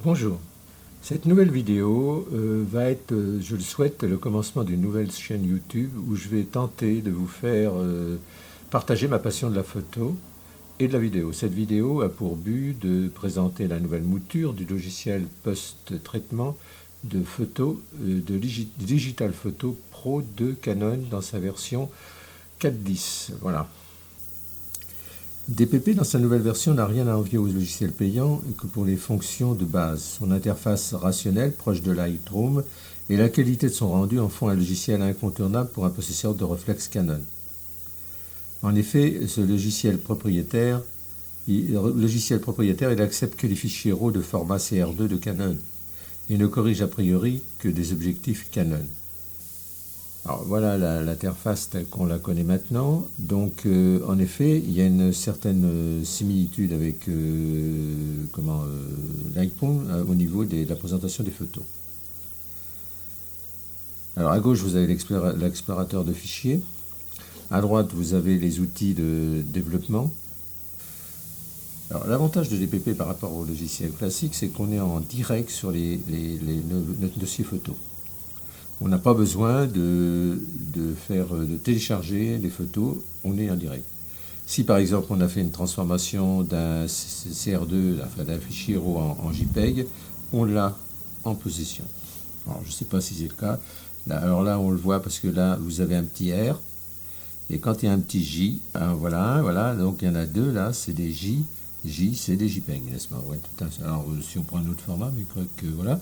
Bonjour, cette nouvelle vidéo va être, je le souhaite, le commencement d'une nouvelle chaîne YouTube où je vais tenter de vous faire partager ma passion de la photo et de la vidéo. Cette vidéo a pour but de présenter la nouvelle mouture du logiciel post-traitement de photos de Digital Photo Pro de Canon dans sa version 4.10. Voilà. DPP dans sa nouvelle version n'a rien à envier aux logiciels payants que pour les fonctions de base. Son interface rationnelle, proche de Lightroom, et la qualité de son rendu en font un logiciel incontournable pour un processeur de réflexe Canon. En effet, ce logiciel propriétaire, il accepte que les fichiers RAW de format CR2 de Canon et ne corrige a priori que des objectifs Canon. Alors voilà l'interface telle qu'on la connaît maintenant. Donc en effet, il y a une certaine similitude avec Lightroom au niveau de la présentation des photos. Alors à gauche, vous avez l'explorateur de fichiers. À droite, vous avez les outils de développement. Alors l'avantage de DPP par rapport au logiciel classique, c'est qu'on est en direct sur notre dossier photo. On n'a pas besoin de télécharger les photos, on est en direct. Si par exemple on a fait une transformation d'un CR2, d'un fichier RAW en JPEG, on l'a en possession. Alors je ne sais pas si c'est le cas. Alors là on le voit parce que là vous avez un petit R, et quand il y a un petit J, voilà, donc il y en a deux là, c'est des J c'est des JPEG, n'est-ce pas? Ouais, alors si on prend un autre format, mais que voilà.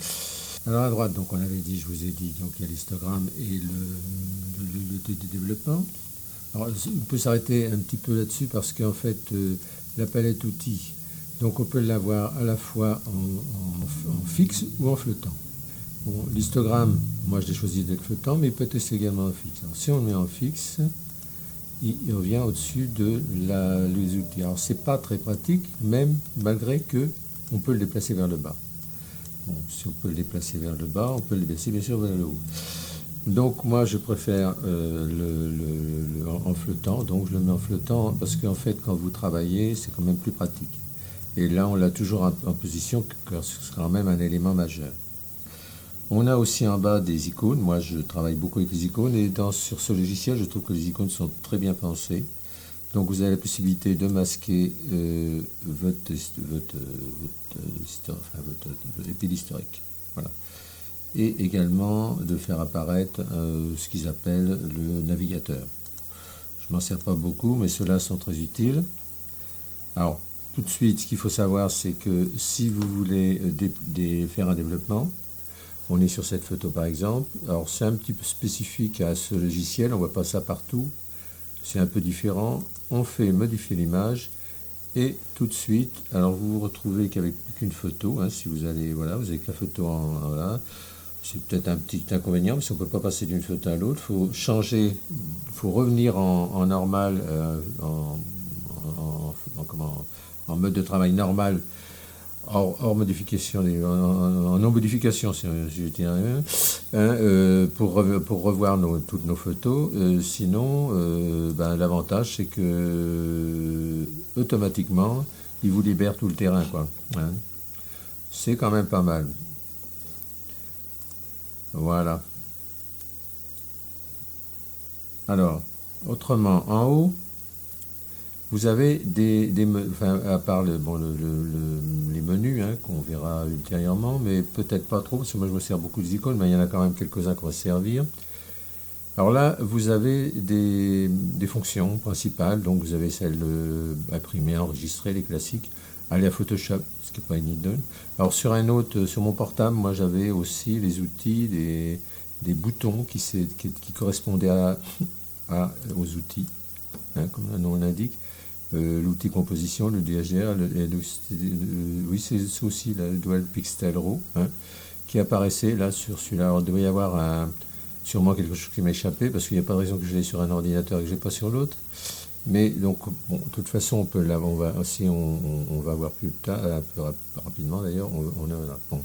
Alors à droite, donc on avait dit, je vous ai dit, donc il y a l'histogramme et le développement. Alors on peut s'arrêter un petit peu là-dessus parce qu'en fait la palette outils, donc on peut l'avoir à la fois en fixe ou en flottant. Bon, l'histogramme, moi je l'ai choisi d'être flottant, mais peut-être également en fixe. Alors si on le met en fixe, il revient au-dessus les outils. Alors c'est pas très pratique, même malgré que on peut le déplacer vers le bas. Bon, si on peut le déplacer vers le bas, on peut le déplacer bien sûr vers le haut. Donc moi je préfère en flottant, donc je le mets en flottant parce qu'en fait quand vous travaillez c'est quand même plus pratique. Et là on l'a toujours en position, car ce sera quand même un élément majeur. On a aussi en bas des icônes. Moi je travaille beaucoup avec les icônes et sur ce logiciel je trouve que les icônes sont très bien pensées. Donc vous avez la possibilité de masquer votre épile historique. Voilà. Et également de faire apparaître ce qu'ils appellent le navigateur. Je ne m'en sers pas beaucoup, mais ceux-là sont très utiles. Alors, tout de suite, ce qu'il faut savoir, c'est que si vous voulez faire un développement, on est sur cette photo par exemple. Alors c'est un petit peu spécifique à ce logiciel, on ne voit pas ça partout. C'est un peu différent. On fait modifier l'image et tout de suite, alors vous vous retrouvez qu'avec plus qu'une photo. Hein, si vous allez, voilà, vous avez que la photo voilà. C'est peut-être un petit inconvénient, mais si on ne peut pas passer d'une photo à l'autre, il faut changer, il faut revenir en normal, en mode de travail normal. Hors modification, en non-modification, si je dirais, pour revoir toutes nos photos. Sinon, l'avantage, c'est que automatiquement, il vous libère tout le terrain, quoi. Hein. C'est quand même pas mal. Voilà. Alors, autrement, en haut, vous avez à part les menus qu'on verra ultérieurement, mais peut-être pas trop, parce que moi je me sers beaucoup des icônes, mais il y en a quand même quelques-uns qu'on va servir. Alors là, vous avez des fonctions principales, donc vous avez celle imprimer, enregistrer, les classiques, aller à Photoshop, ce qui n'est pas une idole. Alors sur mon portable, moi j'avais aussi les outils, des boutons qui correspondaient aux outils, hein, comme le nom l'indique. L'outil composition, le DHDR, oui c'est aussi le Dual Pixel RAW, hein, qui apparaissait là sur celui-là. Alors il doit y avoir sûrement quelque chose qui m'a échappé parce qu'il n'y a pas de raison que je l'ai sur un ordinateur et que je l'ai pas sur l'autre. Mais donc bon, de toute façon on peut on va voir plus tard, un peu rapidement d'ailleurs, on est là. Bon.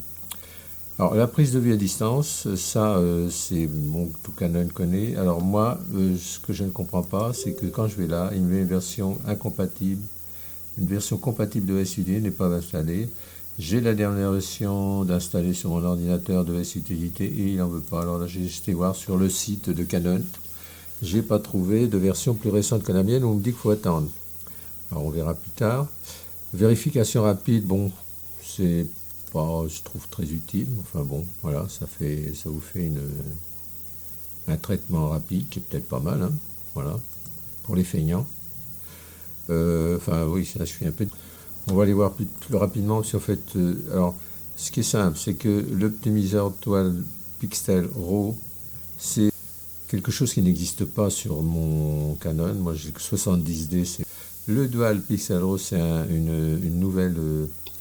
Alors la prise de vue à distance, ça c'est bon, tout Canon connaît. Alors moi, ce que je ne comprends pas, c'est que quand je vais là, il me met une version incompatible, une version compatible de SUD n'est pas installée. J'ai la dernière version d'installer sur mon ordinateur de S-Utilité et il n'en veut pas. Alors là, j'ai été voir sur le site de Canon. J'ai pas trouvé de version plus récente que la mienne où on me dit qu'il faut attendre. Alors on verra plus tard. Vérification rapide, bon, c'est pas, je trouve très utile. Enfin bon, voilà, ça vous fait un traitement rapide qui est peut-être pas mal, hein, voilà, pour les feignants. Enfin oui, ça je suis un peu. On va aller voir plus rapidement si en fait. Alors, ce qui est simple, c'est que l'optimiseur toile Pixel RAW, c'est quelque chose qui n'existe pas sur mon Canon. Moi, j'ai que 70D. Le Dual Pixel RAW, c'est une nouvelle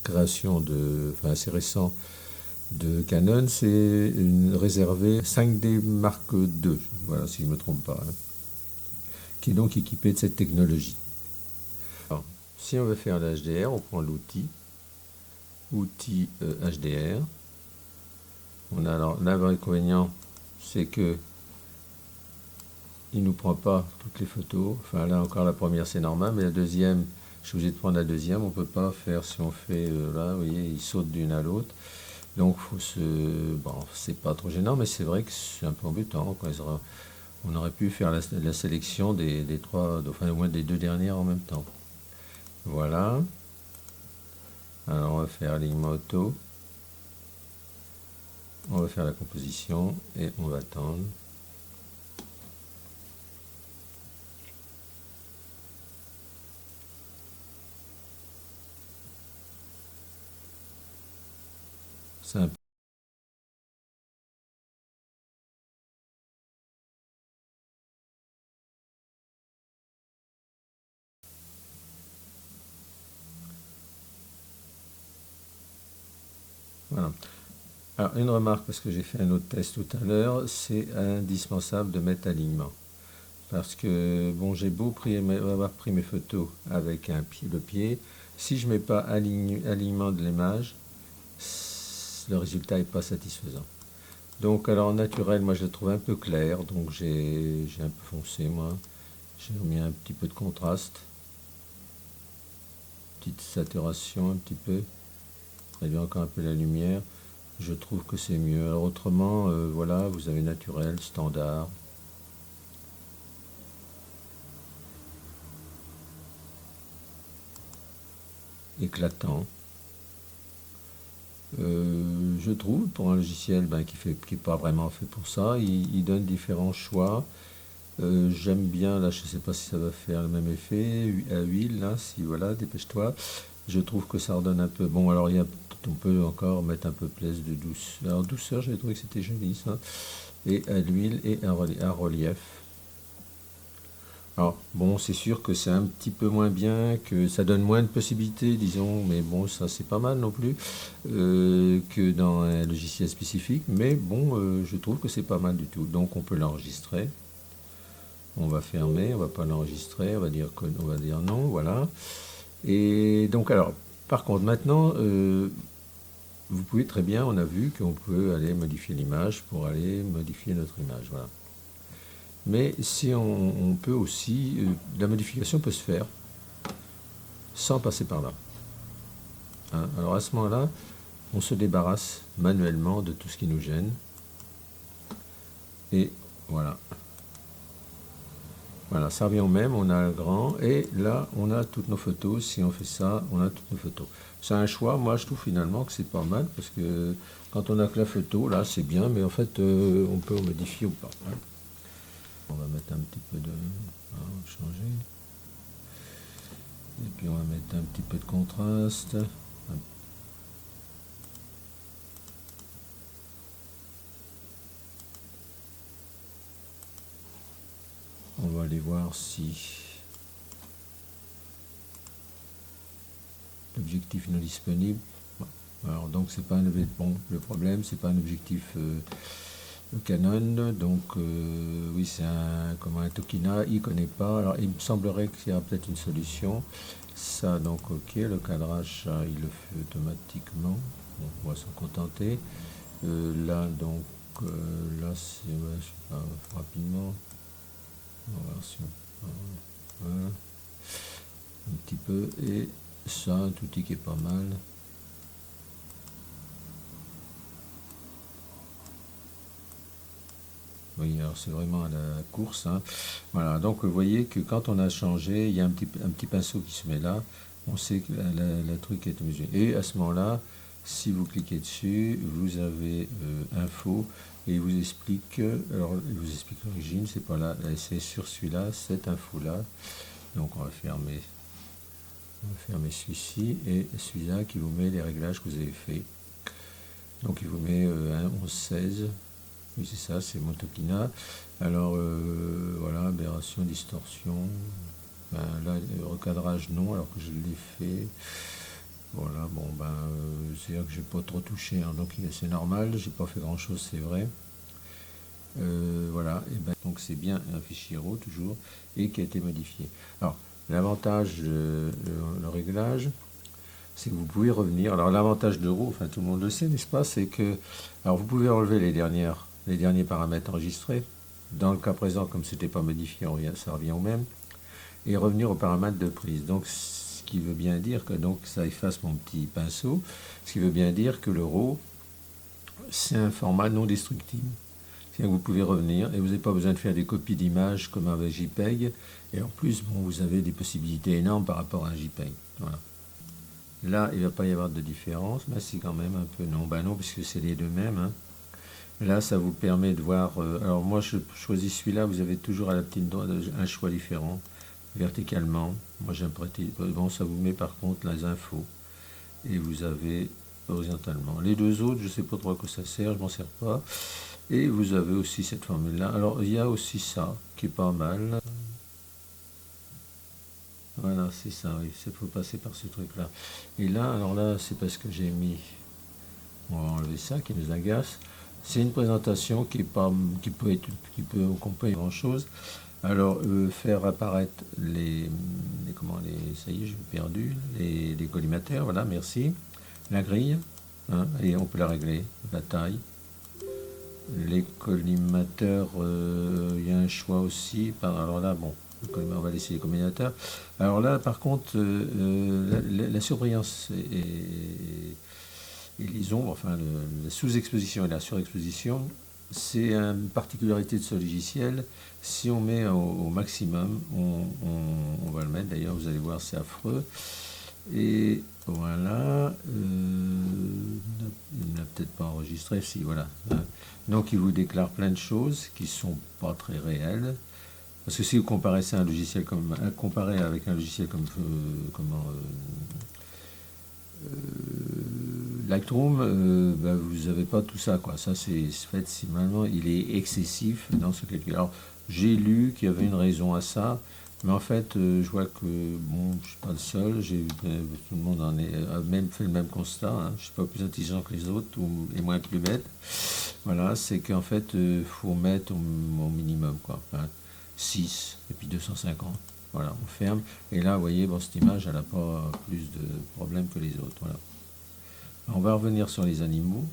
création enfin assez récent de Canon. C'est une réservée 5D Mark II, voilà, si je ne me trompe pas, hein, qui est donc équipée de cette technologie. Alors, si on veut faire le HDR, on prend l'outil HDR. On a alors l'inconvénient, c'est que il nous prend pas toutes les photos. Enfin là encore la première c'est normal, mais la deuxième, je suis obligé de prendre la deuxième. On peut pas faire si on fait là, vous voyez, il saute d'une à l'autre. Donc faut bon, c'est pas trop gênant, mais c'est vrai que c'est un peu embêtant. On aurait pu faire la sélection des trois, enfin au moins des deux dernières en même temps. Voilà. Alors on va faire alignement auto. On va faire la composition et on va attendre. C'est un Voilà. Alors, une remarque, parce que j'ai fait un autre test tout à l'heure, c'est indispensable de mettre alignement. Parce que, bon, j'ai beau avoir pris mes photos avec le pied, si je ne mets pas alignement de l'image, le résultat n'est pas satisfaisant. Donc, alors, en naturel, moi, je le trouve un peu clair, donc j'ai un peu foncé, moi. J'ai mis un petit peu de contraste, petite saturation, un petit peu, réduire encore un peu la lumière. Je trouve que c'est mieux. Alors autrement, voilà, vous avez naturel, standard. Éclatant. Je trouve, pour un logiciel qui est pas vraiment fait pour ça, il donne différents choix. J'aime bien, là, je ne sais pas si ça va faire le même effet, à huile, là, si voilà, dépêche-toi. Je trouve que ça redonne un peu. Bon, alors on peut encore mettre un peu plus de douceur. Alors douceur, j'ai trouvé que c'était joli ça. Et à l'huile et un relief. Alors, bon, c'est sûr que c'est un petit peu moins bien, que ça donne moins de possibilités, disons, mais bon, ça c'est pas mal non plus, que dans un logiciel spécifique, mais bon, je trouve que c'est pas mal du tout. Donc on peut l'enregistrer, on va fermer, on va pas l'enregistrer, on va dire non, voilà. Et donc alors, par contre, maintenant, vous pouvez très bien, on a vu qu'on peut aller modifier l'image pour aller modifier notre image, voilà. Mais si on peut aussi, la modification peut se faire sans passer par là. Hein. Alors à ce moment-là, on se débarrasse manuellement de tout ce qui nous gêne. Et voilà. Voilà, ça revient au même, on a le grand, et là, on a toutes nos photos. Si on fait ça, on a toutes nos photos. C'est un choix, moi je trouve finalement que c'est pas mal, parce que quand on a que la photo, là c'est bien, mais en fait, on peut modifier ou pas. Hein. On va mettre un petit peu de... on va changer. Et puis on va mettre un petit peu de contraste. On va aller voir si l'objectif non disponible. Alors donc c'est pas un bon, le problème c'est pas un objectif Canon, donc oui c'est un Tokina, il connaît pas. Alors il me semblerait qu'il y a peut-être une solution. Ça donc ok, le cadrage ça, il le fait automatiquement. Bon, on va s'en contenter. Là donc là c'est ouais, je sais pas, rapidement. On va voir si voilà. Un petit peu et ça un tout petit qui est pas mal. Oui, alors c'est vraiment à la course, hein. Voilà, donc vous voyez que quand on a changé, il y a un petit pinceau qui se met là. On sait que la truc est mesurée. Et à ce moment-là, si vous cliquez dessus, vous avez info et il vous explique, alors il vous explique l'origine, c'est pas là, c'est sur celui-là, cette info-là. Donc on va fermer celui-ci et celui-là qui vous met les réglages que vous avez fait. Donc il vous met 1, 11, 16. Oui, c'est ça, c'est Motokina. Alors, voilà, aberration, distorsion. Ben, là, recadrage, non, alors que je l'ai fait. Voilà, bon, ben, c'est-à-dire que j'ai pas trop touché, hein, donc c'est normal, j'ai pas fait grand-chose, c'est vrai. Voilà, et ben, donc c'est bien un fichier RAW, toujours, et qui a été modifié. Alors, l'avantage, le réglage, c'est que vous pouvez revenir. Alors l'avantage de RAW, enfin tout le monde le sait, n'est-ce pas, c'est que alors vous pouvez enlever les derniers paramètres enregistrés. Dans le cas présent, comme c'était pas modifié, ça revient au même. Et revenir aux paramètres de prise. Donc ce qui veut bien dire que donc ça efface mon petit pinceau. Ce qui veut bien dire que le RAW, c'est un format non destructible. C'est-à-dire que vous pouvez revenir et vous n'avez pas besoin de faire des copies d'images comme avec JPEG. Et en plus, bon, vous avez des possibilités énormes par rapport à un JPEG. Voilà. Là, il ne va pas y avoir de différence, mais c'est quand même un peu non. Ben non, puisque c'est les deux mêmes, hein. Là, ça vous permet de voir. Alors moi, je choisis celui-là. Vous avez toujours à la petite droite un choix différent, verticalement. Moi, j'ai un prêté. Bon, ça vous met par contre les infos et vous avez horizontalement. Les deux autres, je ne sais pas trop à quoi ça sert, je m'en sers pas. Et vous avez aussi cette formule-là. Alors, il y a aussi ça qui est pas mal. Voilà, c'est ça, oui, il faut passer par ce truc-là. Et là, alors là, c'est parce que j'ai mis, on va enlever ça, qui nous agace. C'est une présentation qui est pas, qu'on peut grand chose. Alors, faire apparaître ça y est, j'ai perdu, les collimateurs, voilà, merci. La grille, hein, et on peut la régler, la taille. Les collimateurs, il y a un choix aussi. Alors là, bon, on va laisser les collimateurs. Alors là, par contre, la surbrillance et les ombres, enfin la sous-exposition et la surexposition, c'est une particularité de ce logiciel. Si on met au maximum, on va le mettre, d'ailleurs, vous allez voir, c'est affreux. Et voilà, il n'a peut-être pas enregistré, si, voilà. Donc il vous déclare plein de choses qui ne sont pas très réelles. Parce que si vous comparez ça à un logiciel comparé avec un logiciel comme Lightroom, vous n'avez pas tout ça, quoi. Ça, c'est fait, maintenant, il est excessif dans ce calcul. Alors, j'ai lu qu'il y avait une raison à ça, mais en fait, je vois que, bon, je ne suis pas le seul, tout le monde a même fait le même constat, hein. Je ne suis pas plus intelligent que les autres, et moins plus bête. Voilà, c'est qu'en fait, il faut mettre au minimum, quoi. Enfin, 6 et puis 250. Voilà, on ferme. Et là, vous voyez, bon, cette image, elle n'a pas plus de problèmes que les autres. Voilà. On va revenir sur les animaux.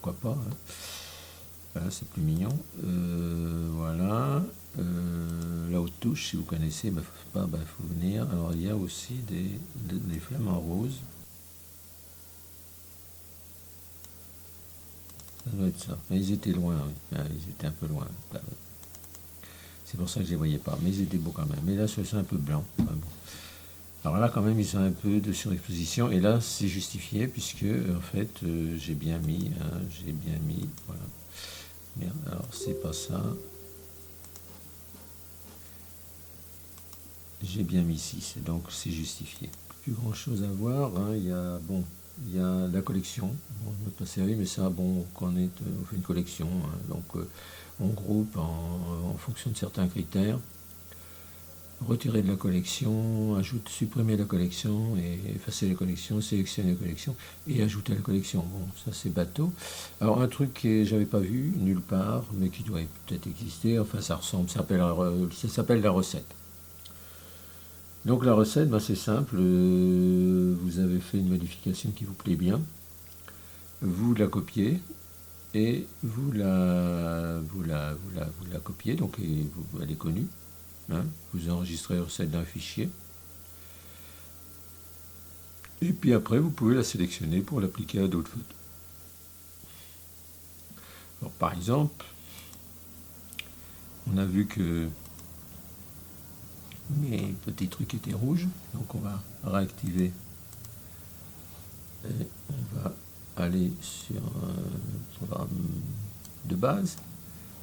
Pourquoi pas, hein. Voilà, c'est plus mignon. Voilà. Là aux touches, si vous connaissez, faut venir. Alors, il y a aussi des flammes en rose. Ça doit être ça. Mais ils étaient loin, oui. Ah, ils étaient un peu loin. C'est pour ça que je ne les voyais pas. Mais ils étaient beaux quand même. Mais là, c'est un peu blanc. Enfin, bon. Alors là, quand même, ils ont un peu de surexposition. Et là, c'est justifié puisque, en fait, j'ai bien mis, voilà. Merde, alors c'est pas ça. J'ai bien mis 6, donc c'est justifié. Plus grand chose à voir, hein. Il y a la collection. Bon, on n'a pas servi, mais ça, bon, on fait une collection, hein. Donc on groupe en fonction de certains critères. Retirer de la collection, supprimer la collection, et effacer la collection, sélectionner la collection et ajouter la collection. Bon, ça c'est bateau. Alors un truc que j'avais pas vu nulle part, mais qui doit peut-être exister, enfin ça s'appelle la recette. Donc la recette, c'est simple, vous avez fait une modification qui vous plaît bien, vous la copiez et vous la copiez, donc elle est connue. Hein, vous enregistrez la recette d'un fichier. Et puis après, vous pouvez la sélectionner pour l'appliquer à d'autres photos. Alors, par exemple, on a vu que mes petits trucs étaient rouges, donc on va réactiver et on va aller sur un programme de base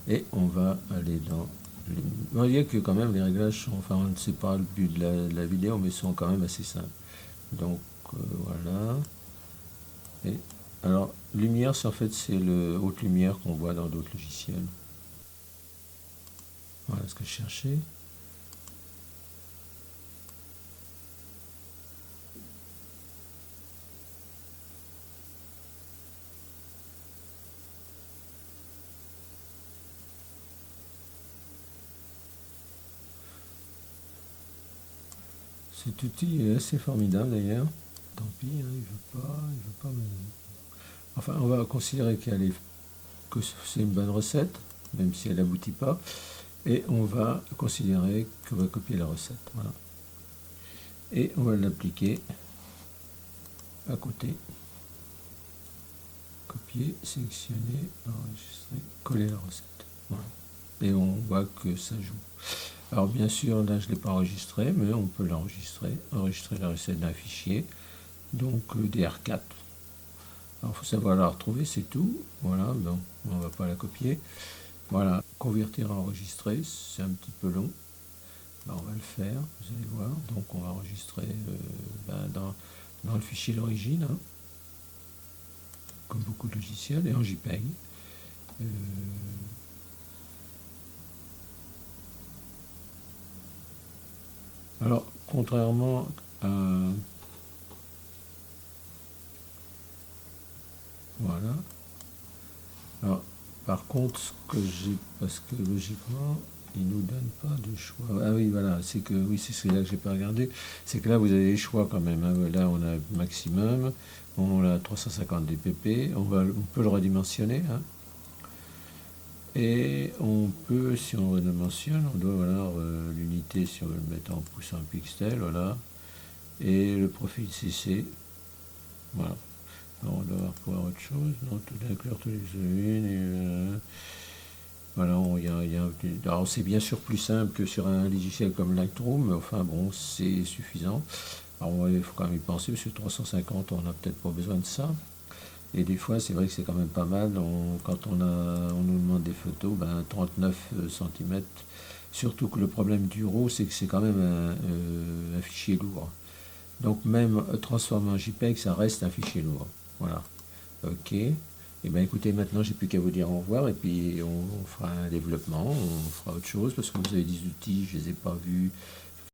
et on va aller dans les... Vous voyez que quand même les réglages sont, enfin on ne sait pas le but de la vidéo, mais sont quand même assez simples. Donc voilà. Et alors lumière, c'est en fait c'est le haute lumière qu'on voit dans d'autres logiciels. Voilà ce que je cherchais. Cet outil est assez formidable d'ailleurs. Tant pis, hein, il veut pas. Enfin, on va considérer que c'est une bonne recette, même si elle n'aboutit pas. Et on va considérer qu'on va copier la recette. Voilà. Et on va l'appliquer à côté. Copier, sélectionner, enregistrer, coller la recette. Voilà. Et on voit que ça joue. Alors bien sûr, là je ne l'ai pas enregistré, mais on peut l'enregistrer. Enregistrer la recette d'un fichier, donc DR4. Alors il faut savoir la retrouver, c'est tout. Voilà, bon, on ne va pas la copier. Voilà, convertir à enregistrer, c'est un petit peu long. Ben, on va le faire, vous allez voir. Donc on va enregistrer dans le fichier d'origine, hein, comme beaucoup de logiciels, et en JPEG. Alors, contrairement à... Voilà. Alors, par contre, ce que j'ai... Parce que logiquement, il ne nous donne pas de choix. Ah oui, voilà, c'est que... Oui, c'est là que j'ai pas regardé. C'est que là, vous avez les choix quand même. Hein. Là, on a maximum. On a 350 dpp. On peut le redimensionner. Hein. Et on peut, si on redimensionne, on doit avoir l'unité, si on veut le mettre en poussant un pixel, voilà. Et le profil CC. Voilà. Alors, on doit pouvoir autre chose. Non, tout inclure tous les une. Voilà, alors c'est bien sûr plus simple que sur un logiciel comme Lightroom, mais enfin bon, c'est suffisant. Alors il faut quand même y penser, parce que 350, on n'a peut-être pas besoin de ça. Et des fois, c'est vrai que c'est quand même pas mal. Quand on nous demande des photos, 39 cm. Surtout que le problème du RAW, c'est que c'est quand même un fichier lourd. Donc même transformé en JPEG, ça reste un fichier lourd. Voilà. Ok. Et bien écoutez, maintenant j'ai plus qu'à vous dire au revoir et puis on fera un développement, on fera autre chose parce que vous avez des outils, je ne les ai pas vus